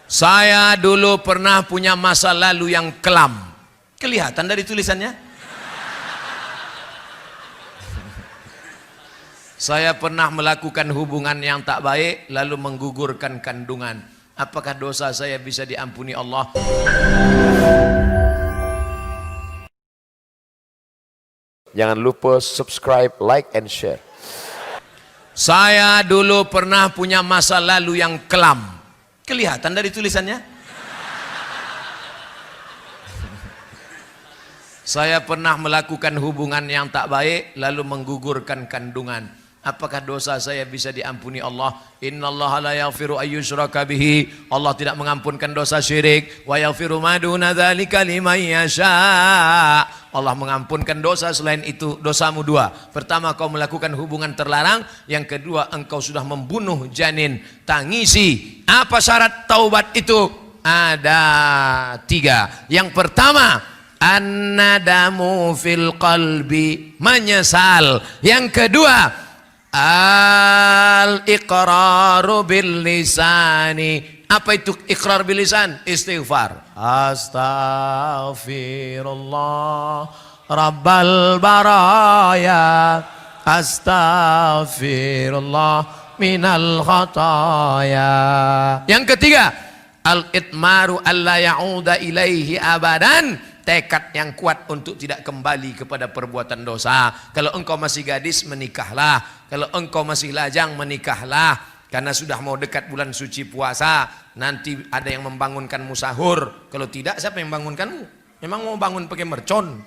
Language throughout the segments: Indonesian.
Saya dulu pernah punya masa lalu yang kelam. Kelihatan dari tulisannya. Saya pernah melakukan hubungan yang tak baik lalu menggugurkan kandungan. Apakah dosa saya bisa diampuni Allah? Jangan lupa subscribe, like, and share. Saya dulu pernah punya masa lalu yang kelam. Kelihatan dari tulisannya. Saya pernah melakukan hubungan yang tak baik lalu menggugurkan kandungan. Apakah dosa saya bisa diampuni Allah? Innallaha la yaghfiru ayyushraka bihi. Allah tidak mengampunkan dosa syirik. Wa yaghfiru ma duna dzalika liman yasha. Allah mengampunkan dosa selain itu. Dosamu dua. Pertama, kau melakukan hubungan terlarang. Yang kedua, engkau sudah membunuh janin. Tangisi. Apa syarat taubat itu? Ada 3. Yang pertama, an-nadamu fil qalbi, menyesal. Yang kedua, al-iqraru bil lisani. Apa itu iqrar bil lisan? Istighfar. Astaghfirullah Rabbal baraya, astaghfirullah minal khataya. Yang ketiga, al-itmaru alla ya'uda ilaihi abadan. Tekad yang kuat untuk tidak kembali kepada perbuatan dosa. Kalau engkau masih gadis, menikahlah. Kalau engkau masih lajang, menikahlah. Karena sudah mau dekat bulan suci puasa, nanti ada yang membangunkanmu sahur. Kalau tidak, siapa yang membangunkanmu? Memang mau bangun pakai mercon?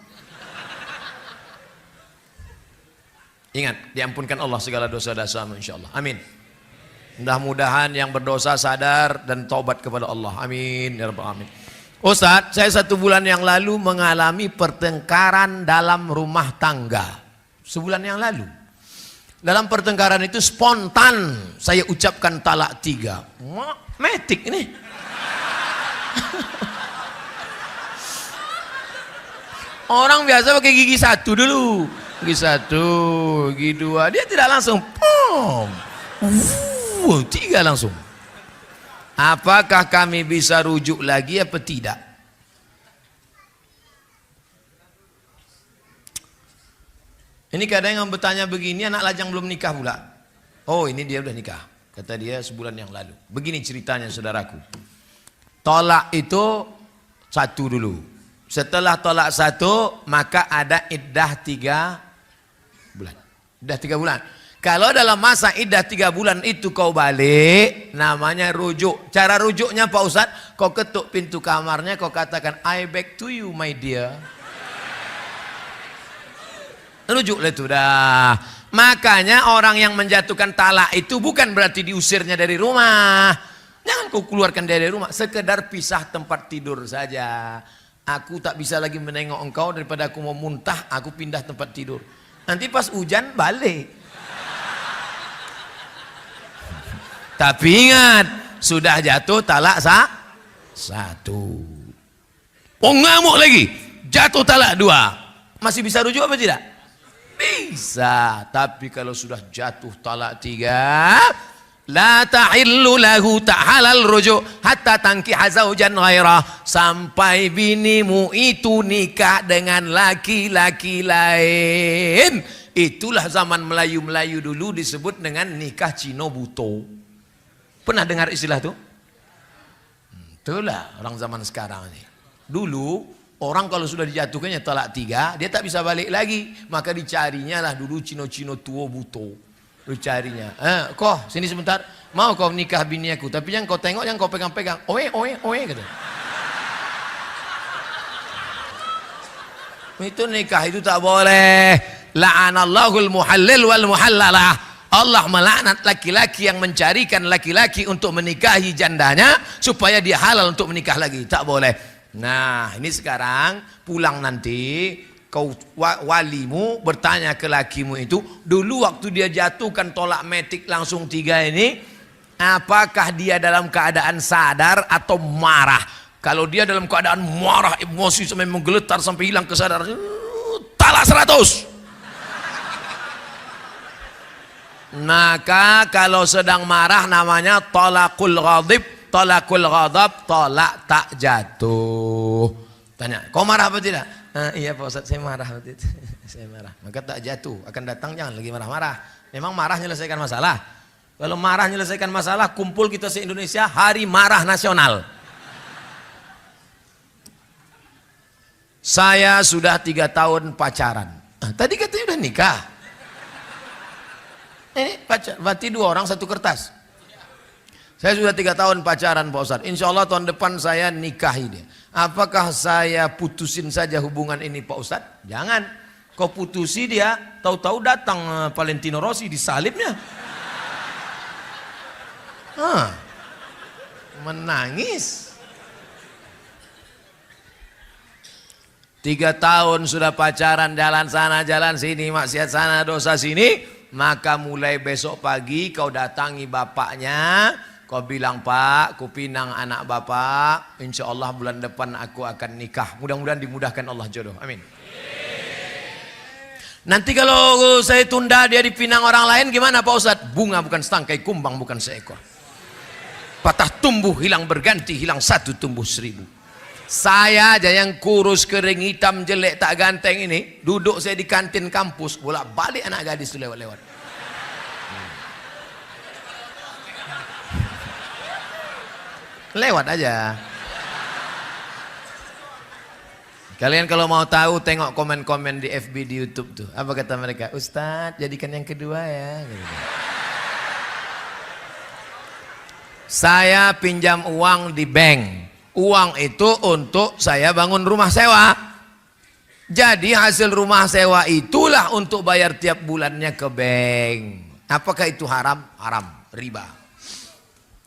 Ingat, diampunkan Allah segala dosa-dosamu insyaallah. Amin. Mudah-mudahan yang berdosa sadar dan taubat kepada Allah. Amin ya rabbal alamin. Ustaz, saya 1 bulan yang lalu mengalami pertengkaran dalam rumah tangga. Sebulan yang lalu. Dalam pertengkaran itu spontan saya ucapkan talak 3. Metik ini. Orang biasa pakai gigi 1 dulu. Gigi 1, gigi 2. Dia tidak langsung. 3 langsung. Apakah kami bisa rujuk lagi apa tidak? Ini kadang yang bertanya begini, anak lajang belum nikah pula. Oh, ini dia udah nikah. Kata dia sebulan yang lalu. Begini ceritanya saudaraku. Tolak itu 1 dulu. Setelah tolak 1, maka ada iddah 3 bulan. Iddah 3 bulan. Kalau dalam masa iddah 3 bulan itu kau balik, namanya rujuk. Cara rujuknya Pak Ustadz, kau ketuk pintu kamarnya, kau katakan, I back to you my dear. Rujuklah itu dah. Makanya orang yang menjatuhkan talak itu bukan berarti diusirnya dari rumah. Jangan kau keluarkan dari rumah, sekedar pisah tempat tidur saja. Aku tak bisa lagi menengok engkau, daripada aku mau muntah, aku pindah tempat tidur. Nanti pas hujan balik. Tapi ingat, sudah jatuh talak 1. Oh, ngamuk lagi, jatuh talak 2. Masih bisa rujuk apa tidak? Bisa. Tapi kalau sudah jatuh talak 3, la tahillu lahu, tak halal rujuk hatta tankiha zaujan ghairah, sampai binimu itu nikah dengan laki-laki lain. Itulah zaman Melayu-Melayu dulu disebut dengan nikah Cino Buto. Pernah dengar istilah itu? Itulah orang zaman sekarang ini. Dulu orang kalau sudah dijatuhkannya talak 3, dia tak bisa balik lagi. Maka dicarinya lah dulu Cino-Cino tua buto. Dicarinya. Kau sini sebentar. Mau kau nikah bini aku. Tapi jangan kau tengok, jangan kau pegang-pegang. Oe, kata. Itu nikah itu tak boleh. La'anallahul muhallil wal muhallalah. Allah melaknat laki-laki yang mencarikan laki-laki untuk menikahi jandanya supaya dia halal untuk menikah lagi. Tak boleh. Nah, ini sekarang pulang nanti kau walimu bertanya ke lakimu itu, dulu waktu dia jatuhkan tolak metik langsung 3 ini, apakah dia dalam keadaan sadar atau marah? Kalau dia dalam keadaan marah, emosi sampai menggeletar sampai hilang kesadaran, talak 100. Maka kalau sedang marah namanya talaqul ghadib, talakul ghadab, tolak tak jatuh. Tanya, kau marah apa tidak? Iya Pak Ustaz, saya marah waktu itu. Saya marah. Maka tak jatuh, akan datang jangan lagi marah-marah. Memang marah menyelesaikan masalah. Kalau marah menyelesaikan masalah, kumpul kita se-Indonesia hari marah nasional. Saya sudah 3 tahun pacaran. Tadi katanya udah nikah. Berarti 2 orang 1 kertas. Saya sudah 3 tahun pacaran Pak Ustaz. Insya Allah tahun depan saya nikahi dia. Apakah saya putusin saja hubungan ini Pak Ustaz? Jangan. Kau putusi dia, tahu-tahu datang Valentino Rossi disalibnya. Menangis. 3 tahun sudah pacaran, jalan sana jalan sini, maksiat sana dosa sini. Maka mulai besok pagi kau datangi bapaknya, kau bilang, Pak, ku pinang anak bapak, insya Allah bulan depan aku akan nikah. Mudah-mudahan dimudahkan Allah jodoh, amin. Nanti kalau saya tunda dia dipinang orang lain gimana Pak Ustadz? Bunga bukan setangkai, kumbang bukan seekor. Patah tumbuh hilang berganti, hilang 1 tumbuh 1000. Saya aja yang kurus kering hitam jelek tak ganteng ini, duduk saya di kantin kampus, bolak balik anak gadis itu lewat-lewat. Lewat aja. Kalian kalau mau tahu tengok komen-komen di FB di YouTube tuh. Apa kata mereka? Ustadz jadikan yang kedua ya. Saya pinjam uang di bank. Uang itu untuk saya bangun rumah sewa. Jadi hasil rumah sewa itulah untuk bayar tiap bulannya ke bank. Apakah itu haram? Haram, riba.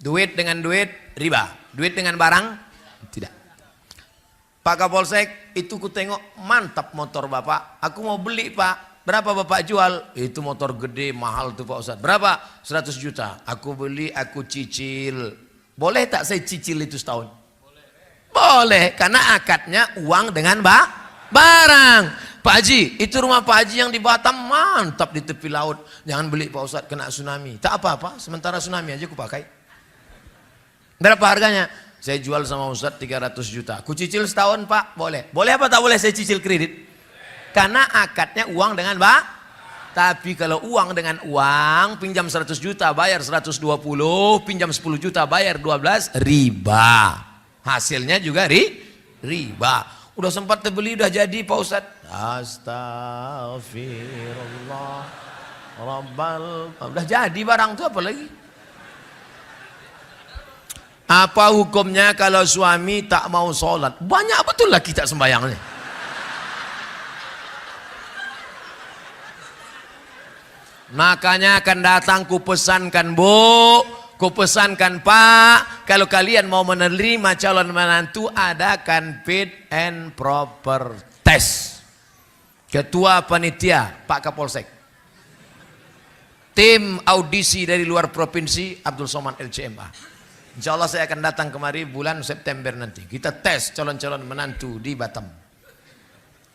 Duit dengan duit, riba. Duit dengan barang, tidak. Pak Kapolsek, itu ku tengok mantap motor Bapak. Aku mau beli Pak. Berapa Bapak jual? Itu motor gede, mahal tuh Pak Ustadz. Berapa? 100 juta. Aku beli, aku cicil. Boleh tak saya cicil itu setahun? Boleh, karena akadnya uang dengan barang. Pak Haji, itu rumah Pak Haji yang di Batam mantap di tepi laut. Jangan beli Pak Ustadz, kena tsunami. Tak apa-apa, sementara tsunami aja aku pakai. Berapa harganya? Saya jual sama Ustadz 300 juta. Aku cicil setahun Pak, boleh. Boleh apa tak boleh saya cicil kredit? Karena akadnya uang dengan tapi kalau uang dengan uang, pinjam 100 juta bayar 120, pinjam 10 juta bayar 12, riba. Hasilnya juga riba. Udah sempat terbeli, udah jadi Pak Ustadz. Astagfirullah Rabbal. Udah jadi barang itu apa lagi? Apa hukumnya kalau suami tak mau sholat? Banyak betul lagi tak sembahyangnya. Makanya akan datang ku pesankan Bu, ku pesankan Pak, kalau kalian mau menerima calon menantu adakan fit and proper test. Ketua panitia Pak Kapolsek, tim audisi dari luar provinsi Abdul Somad LCMA. Insya Allah saya akan datang kemari bulan September nanti. Kita tes calon-calon menantu di Batam.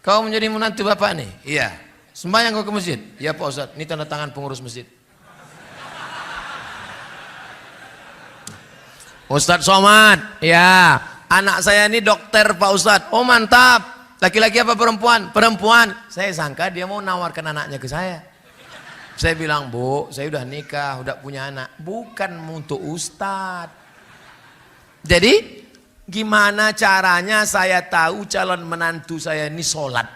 Kau menjadi menantu Bapak nih? Iya. Sembahyang kau ke masjid? Ya Pak Ustadz, ini tanda tangan pengurus masjid. Ustadz Somad, ya, anak saya ini dokter Pak Ustadz. Oh mantap, laki-laki apa perempuan? Perempuan. Saya sangka dia mau nawarkan anaknya ke saya. Saya bilang, Bu, saya udah nikah, udah punya anak. Bukan untuk Ustadz. Jadi, gimana caranya saya tahu calon menantu saya ini sholat?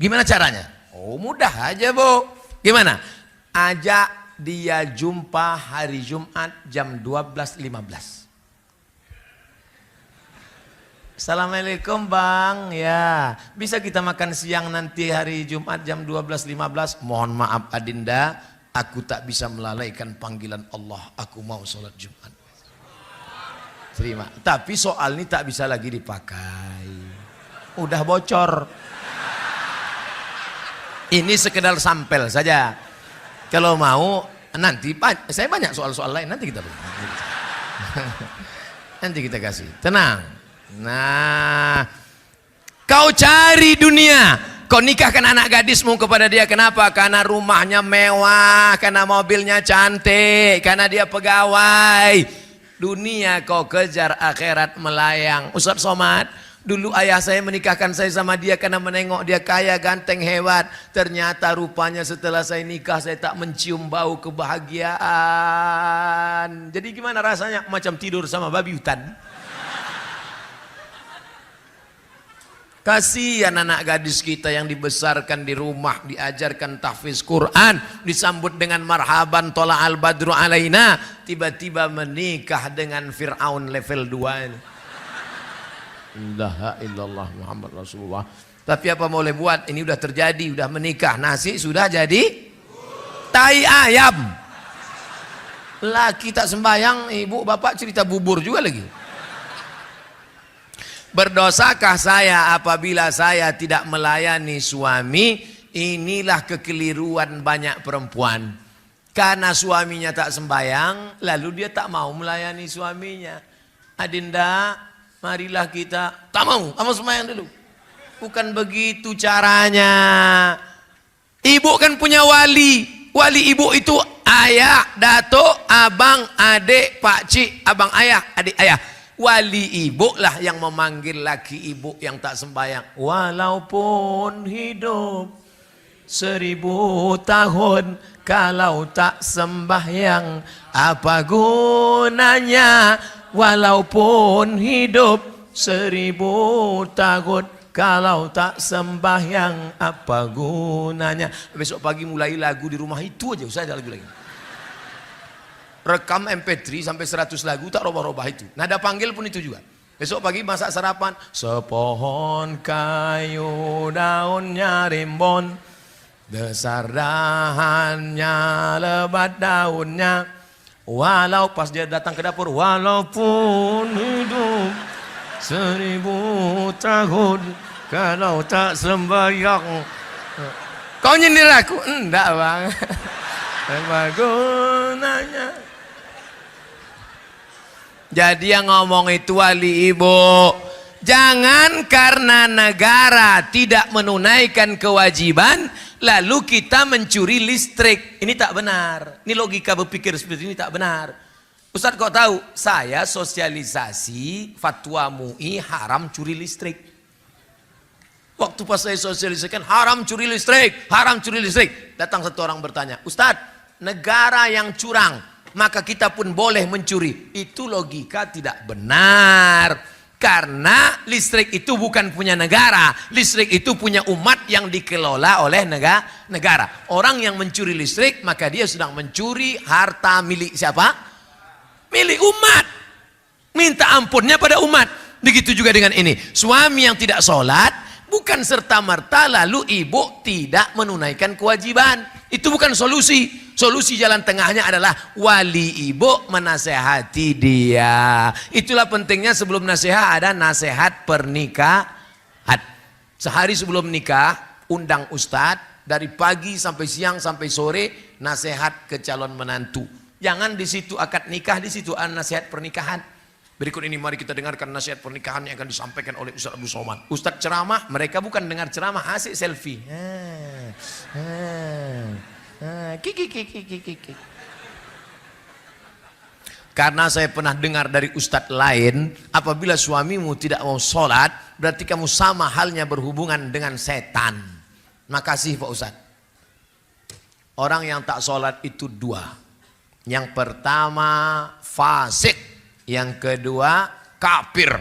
Gimana caranya? Oh mudah aja Bu. Gimana? Ajak dia jumpa hari Jumat jam 12.15. Assalamualaikum Bang. Ya, bisa kita makan siang nanti hari Jumat jam 12.15. Mohon maaf Adinda, aku tak bisa melalaikan panggilan Allah. Aku mau sholat Jumat. Terima. Tapi soal ini tak bisa lagi dipakai. Udah bocor. Ini sekedar sampel saja. Kalau mau nanti saya banyak soal-soal lain nanti kita nanti kita kasih. Tenang. Nah, kau cari dunia, kau nikahkan anak gadismu kepada dia. Kenapa? Karena rumahnya mewah, karena mobilnya cantik, karena dia pegawai. Dunia kau kejar, akhirat melayang. Ustaz Somad, dulu ayah saya menikahkan saya sama dia karena menengok dia kaya, ganteng, hebat. Ternyata rupanya setelah saya nikah saya tak mencium bau kebahagiaan. Jadi gimana rasanya? Macam tidur sama babi hutan. Kasihan anak gadis kita yang dibesarkan di rumah, diajarkan tahfiz Quran, disambut dengan marhaban tola al badru alaina, tiba-tiba menikah dengan Fir'aun level 2 ini. La ilaha illallah Muhammad Rasulullah. Tapi apa boleh buat, ini udah terjadi, udah menikah, nasi sudah jadi tai ayam. Laki tak sembahyang, ibu bapak cerita bubur juga lagi. Berdosakah saya apabila saya tidak melayani suami? Inilah kekeliruan banyak perempuan. Karena suaminya tak sembahyang, lalu dia tak mau melayani suaminya. Adinda, marilah kita, tak mau, kamu sembahyang dulu. Bukan begitu caranya. Ibu kan punya wali. Wali ibu itu ayah, datuk, abang, adik, pakcik, abang ayah, adik ayah. Wali ibu lah yang memanggil laki ibu yang tak sembahyang. Walaupun hidup 1000 tahun, kalau tak sembahyang apa gunanya? Walaupun hidup 1000 tahun, kalau tak sembahyang apa gunanya? Besok pagi mulai lagu di rumah itu aja, usah ada lagu lagi. Rekam MP3 sampai 100 lagu, tak robah-robah itu. Nada panggil pun itu juga. Besok pagi masak sarapan. Sepohon kayu daunnya rimbun, besar dahannya, lebat daunnya. Walau pas dia datang ke dapur, walaupun hidup 1000 tahun, kalau tak sembahyang. Kau nyindir aku? Enggak bang. Apa gunanya? Jadi yang ngomong itu wali ibu. Jangan karena negara tidak menunaikan kewajiban lalu kita mencuri listrik. Ini tak benar. Ini logika berpikir seperti ini tak benar. Ustaz kok tahu? Saya sosialisasi fatwa MUI haram curi listrik. Waktu pas saya sosialisasikan haram curi listrik, haram curi listrik. Datang satu orang bertanya, Ustaz, negara yang curang, maka kita pun boleh mencuri. Itu logika tidak benar. Karena listrik itu bukan punya negara. Listrik itu punya umat yang dikelola oleh negara. Orang yang mencuri listrik, maka dia sedang mencuri harta milik siapa? Milik umat. Minta ampunnya pada umat. Begitu juga dengan ini. Suami yang tidak sholat, bukan serta-merta lalu ibu tidak menunaikan kewajiban. Itu bukan solusi. Solusi jalan tengahnya adalah wali ibu menasehati dia. Itulah pentingnya sebelum nasihat ada nasihat pernikahan. Sehari sebelum nikah undang ustadz, dari pagi sampai siang sampai sore nasihat ke calon menantu. Jangan di situ akad nikah, di situ ada nasihat pernikahan. Berikut ini mari kita dengarkan nasihat pernikahan yang akan disampaikan oleh Ustaz Abu Somad. Ustaz ceramah, mereka bukan dengar ceramah, asik selfie. Karena saya pernah dengar dari ustadz lain, apabila suamimu tidak mau sholat, berarti kamu sama halnya berhubungan dengan setan. Makasih Pak Ustadz. Orang yang tak sholat itu dua. Yang pertama fasik, yang kedua kafir.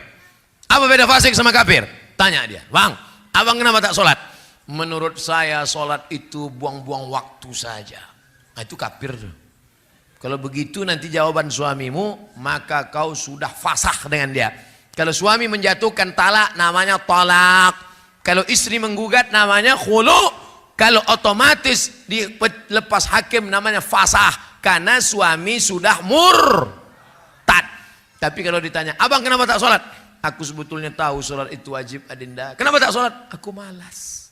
Apa beda fasik sama kafir? Tanya dia, bang, abang kenapa tak sholat? Menurut saya sholat itu buang-buang waktu saja. Nah, itu kafir. Kalau begitu nanti jawaban suamimu, maka kau sudah fasakh dengan dia. Kalau suami menjatuhkan talak, namanya talak. Kalau istri menggugat, namanya khulu. Kalau otomatis dilepas hakim, namanya fasah. Karena suami sudah murtad. Tapi kalau ditanya, abang kenapa tak sholat? Aku sebetulnya tahu sholat itu wajib adinda. Kenapa tak sholat? Aku malas.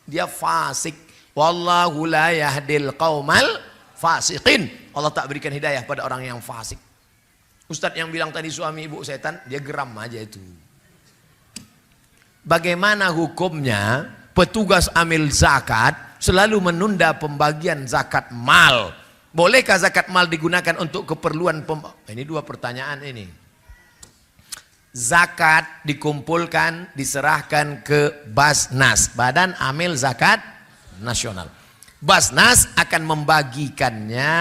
Dia fasik. Wallahu la yahdil qaumal fasiqin. Allah tak berikan hidayah pada orang yang fasik. Ustadz yang bilang tadi suami ibu setan, dia geram aja itu. Bagaimana hukumnya petugas amil zakat selalu menunda pembagian zakat mal? Bolehkah zakat mal digunakan untuk keperluan ini dua pertanyaan ini. Zakat dikumpulkan, diserahkan ke Basnas, Badan Amil Zakat Nasional. Basnas akan membagikannya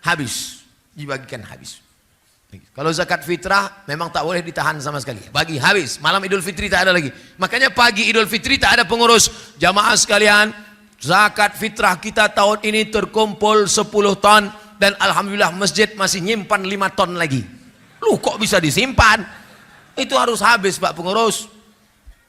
habis, dibagikan habis. Kalau zakat fitrah memang tak boleh ditahan sama sekali, bagi habis. Malam Idul Fitri tak ada lagi. Makanya pagi Idul Fitri tak ada pengurus. Jamaah sekalian, zakat fitrah kita tahun ini terkumpul 10 ton dan alhamdulillah masjid masih nyimpan 5 ton lagi. Lu kok bisa disimpan? Itu harus habis Pak pengurus.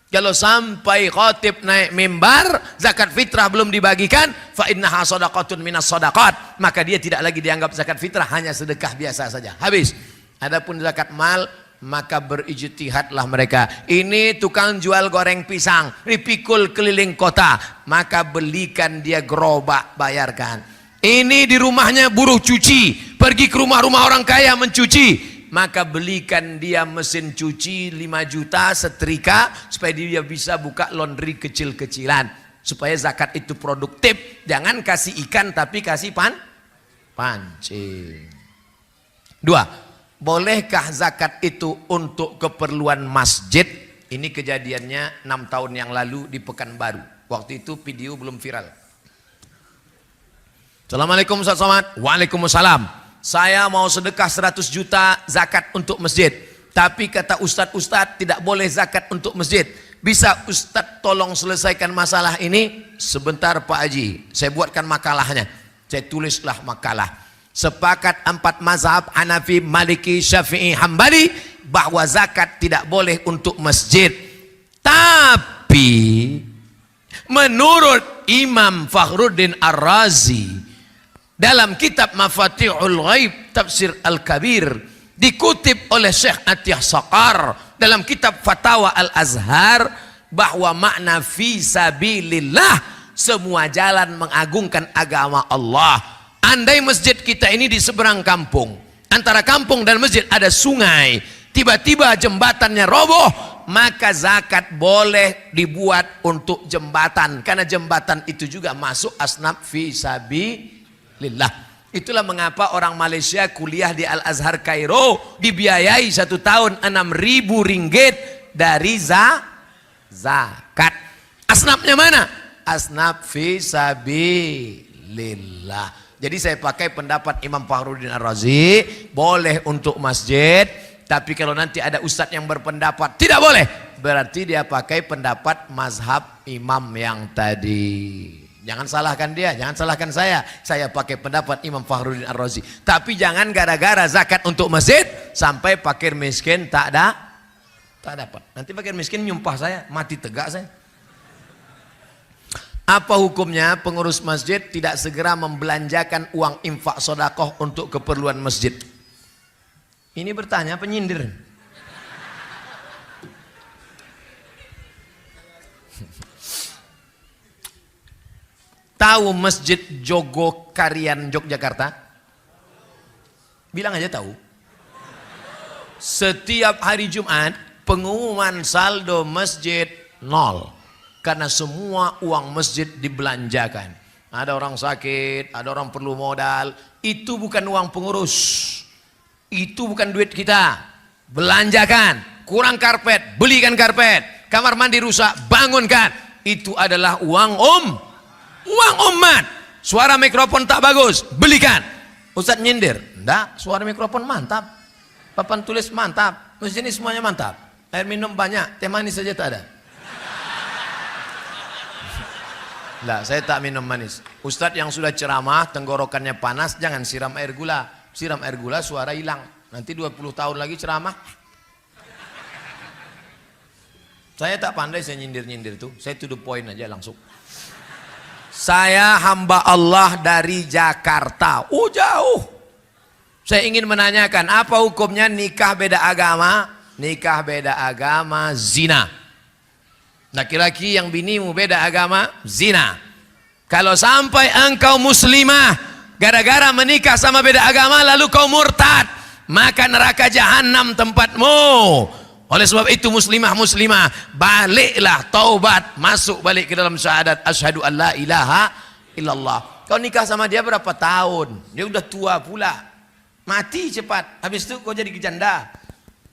Kalau sampai khatib naik mimbar, zakat fitrah belum dibagikan, fa innaha shadaqatun minas shadaqat, maka dia tidak lagi dianggap zakat fitrah, hanya sedekah biasa saja. Habis. Adapun zakat mal, maka berijtihadlah mereka. Ini tukang jual goreng pisang, dipikul keliling kota, maka belikan dia gerobak, bayarkan. Ini di rumahnya buruh cuci, pergi ke rumah-rumah orang kaya mencuci, maka belikan dia mesin cuci 5 juta, setrika, supaya dia bisa buka laundry kecil-kecilan, supaya zakat itu produktif. Jangan kasih ikan tapi kasih pancing. 2. Bolehkah zakat itu untuk keperluan masjid? Ini kejadiannya 6 tahun yang lalu di Pekanbaru. Waktu itu video belum viral. Assalamualaikum Ustaz Somad. Waalaikumsalam. Saya mau sedekah 100 juta zakat untuk masjid. Tapi kata Ustadz tidak boleh zakat untuk masjid. Bisa Ustadz tolong selesaikan masalah ini? Sebentar Pak Haji, saya buatkan makalahnya. Saya tulislah makalah. Sepakat 4 mazhab Hanafi, Maliki, Syafi'i, Hambali bahwa zakat tidak boleh untuk masjid. Tapi menurut Imam Fakhruddin Ar-Razi dalam kitab Mafatihul Ghaib Tafsir Al-Kabir, dikutip oleh Syekh Atiyah Saqar dalam kitab Fatawa Al-Azhar, bahwa makna fi sabilillah semua jalan mengagungkan agama Allah. Andai masjid kita ini di seberang kampung, antara kampung dan masjid ada sungai, tiba-tiba jembatannya roboh, maka zakat boleh dibuat untuk jembatan, karena jembatan itu juga masuk asnaf fi sabilillah. Itulah mengapa orang Malaysia kuliah di Al-Azhar Kairo dibiayai 1 tahun 6.000 ringgit dari zakat. Asnafnya mana? Asnaf fi sabilillah. Jadi saya pakai pendapat Imam Fakhruddin Ar-Razi, boleh untuk masjid, tapi kalau nanti ada ustadz yang berpendapat tidak boleh, berarti dia pakai pendapat mazhab imam yang tadi. Jangan salahkan dia, jangan salahkan saya. Saya pakai pendapat Imam Fakhruddin Ar-Razi. Tapi jangan gara-gara zakat untuk masjid sampai fakir miskin tak dapat. Nanti fakir miskin nyumpah saya, mati tegak saya. Apa hukumnya pengurus masjid tidak segera membelanjakan uang infak sedekah untuk keperluan masjid? Ini bertanya penyindir. Tahu Masjid Jogokarian Yogyakarta? Bilang aja tahu. Setiap hari Jumat pengumuman saldo masjid 0, karena semua uang masjid dibelanjakan. Ada orang sakit, ada orang perlu modal. Itu bukan uang pengurus, itu bukan duit kita. Belanjakan. Kurang karpet, belikan karpet. Kamar mandi rusak, bangunkan. Itu adalah uang uang umat. Suara mikrofon tak bagus, belikan. Ustadz nyindir, enggak, suara mikrofon mantap, papan tulis mantap, masjid ini semuanya mantap, air minum banyak, teh manis saja tak ada. Enggak, saya tak minum manis. Ustadz yang sudah ceramah tenggorokannya panas, jangan siram air gula. Siram air gula suara hilang. Nanti 20 tahun lagi ceramah. Saya tak pandai saya nyindir-nyindir tuh, saya to the point aja langsung. Saya hamba Allah dari Jakarta, jauh. Saya ingin menanyakan, apa hukumnya nikah beda agama? Nikah beda agama zina. Laki-laki yang binimu beda agama zina. Kalau sampai engkau muslimah gara-gara menikah sama beda agama lalu kau murtad, maka neraka jahanam tempatmu. Oleh sebab itu muslimah baliklah, taubat, masuk balik ke dalam syahadat asyhadu an la ilaha illallah. Kau nikah sama dia berapa tahun? Dia udah tua pula. Mati cepat. Habis itu kau jadi janda.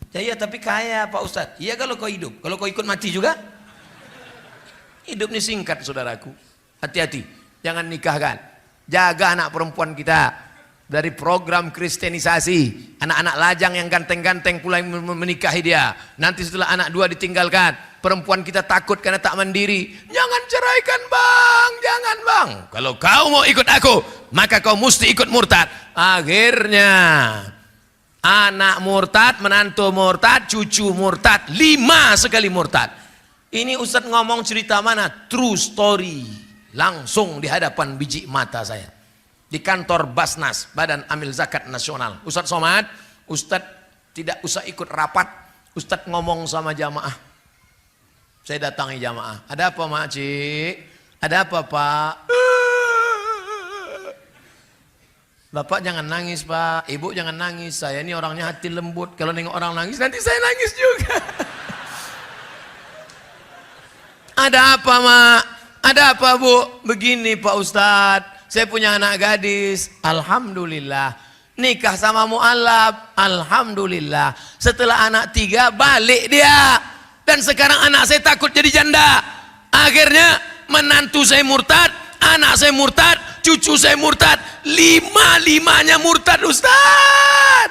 Ya iya tapi kaya Pak Ustadz. Iya kalau kau hidup. Kalau kau ikut mati juga. Hidup ini singkat saudaraku. Hati-hati. Jangan nikahkan. Jaga anak perempuan kita. Dari program kristenisasi. Anak-anak lajang yang ganteng-ganteng pula yang menikahi dia. Nanti setelah anak dua ditinggalkan. Perempuan kita takut karena tak mandiri. Jangan ceraikan bang. Jangan bang. Kalau kau mau ikut aku. Maka kau mesti ikut murtad. Akhirnya. Anak murtad, menantu murtad, cucu murtad. 5 sekali murtad. Ini Ustadz ngomong cerita mana? True story. Langsung di hadapan biji mata saya. Di kantor Basnas, Badan Amil Zakat Nasional. Ustadz Somad, Ustadz tidak usah ikut rapat. Ustadz ngomong sama jamaah. Saya datangi jamaah. Ada apa makcik? Ada apa pak? Bapak jangan nangis pak. Ibu jangan nangis. Saya ini orangnya hati lembut. Kalau nengok orang nangis nanti saya nangis juga. Ada apa mak? Ada apa bu? Begini pak ustadz. Saya punya anak gadis. Alhamdulillah. Nikah sama mu'alaf. Alhamdulillah. Setelah anak 3 balik dia. Dan sekarang anak saya takut jadi janda. Akhirnya menantu saya murtad, anak saya murtad, cucu saya murtad. 5-5-nya murtad Ustaz.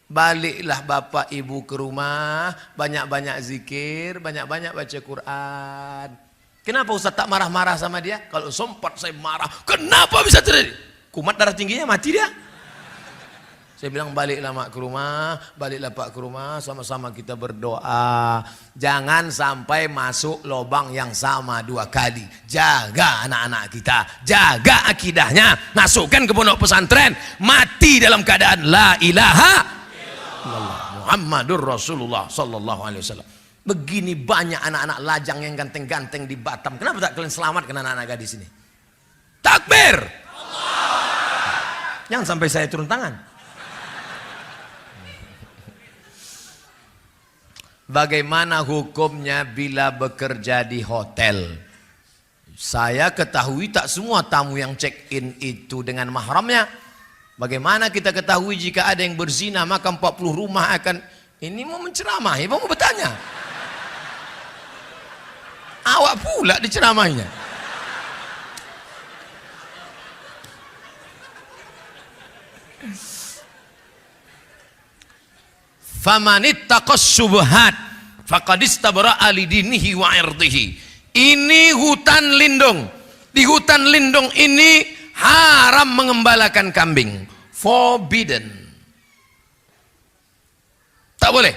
Baliklah bapak ibu ke rumah. Banyak-banyak zikir, banyak-banyak baca Quran. Kenapa Ustaz tak marah-marah sama dia? Kalau sempat saya marah. Kenapa bisa terjadi? Kumat darah tingginya mati dia. Saya bilang baliklah mak ke rumah, baliklah pak ke rumah, sama-sama kita berdoa. Jangan sampai masuk lubang yang sama 2 kali. Jaga anak-anak kita, jaga akidahnya, masukkan ke pondok pesantren, mati dalam keadaan la ilaha illallah Muhammadur Rasulullah sallallahu alaihi wasallam. Begini banyak anak-anak lajang yang ganteng-ganteng di Batam. Kenapa tak kalian selamatkan anak-anak gadis ini? Takbir! Allah. Jangan sampai saya turun tangan. Bagaimana hukumnya bila bekerja di hotel? Saya ketahui tak semua tamu yang check-in itu dengan mahramnya. Bagaimana kita ketahui jika ada yang berzina maka 40 rumah akan... Ini mau menceramahi, mau bertanya. Awak pula diceramahinya. Famanittaqas syubhat faqad istabra'a lidinihi wa 'irdihi. Ini hutan lindung. Di hutan lindung ini haram mengembalakan kambing. Forbidden. Tak boleh.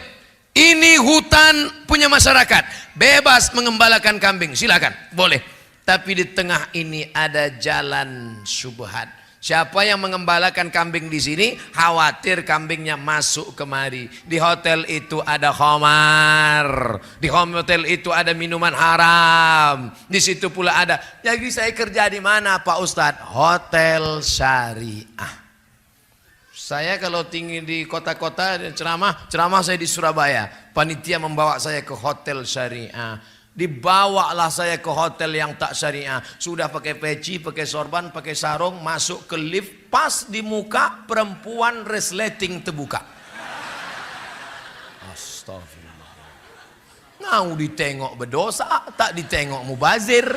Ini hutan punya masyarakat. Bebas mengembalakan kambing. Silakan. Boleh. Tapi di tengah ini ada jalan syubhat. Siapa yang mengembalakan kambing di sini khawatir kambingnya masuk kemari. Di hotel itu ada khamar. Di hotel itu ada minuman haram. Di situ pula ada. Jadi saya kerja di mana Pak Ustadz? Hotel syariah. Saya kalau tinggi di kota-kota ceramah saya di Surabaya. Panitia membawa saya ke hotel syariah. Dibawalah saya ke hotel yang tak syariah. Sudah pakai peci, pakai sorban, pakai sarung, masuk ke lift, pas di muka perempuan resleting terbuka. Astagfirullah. Ngau ditengok berdosa, tak ditengok mubazir.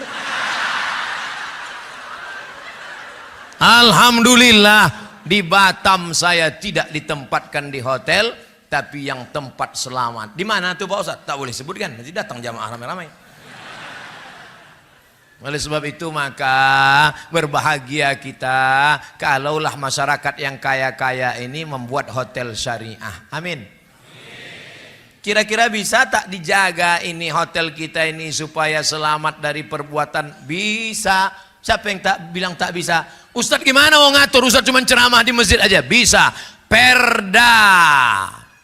Alhamdulillah di Batam saya tidak ditempatkan di hotel. Tapi yang tempat selamat. Di mana tuh Pak Ustaz? Tak boleh sebutkan. Nanti datang jamaah ramai-ramai. Oleh sebab itu maka berbahagia kita kalaulah masyarakat yang kaya-kaya ini membuat hotel syariah. Amin. Kira-kira bisa tak dijaga ini hotel kita ini supaya selamat dari perbuatan? Bisa. Siapa yang tak bilang tak bisa? Ustaz gimana mau ngatur? Ustaz cuma ceramah di masjid aja. Bisa. Perda.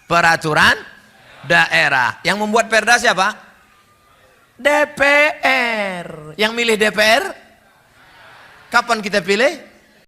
Peraturan daerah. Yang membuat perda siapa? DPR. Yang milih DPR? Kapan kita pilih?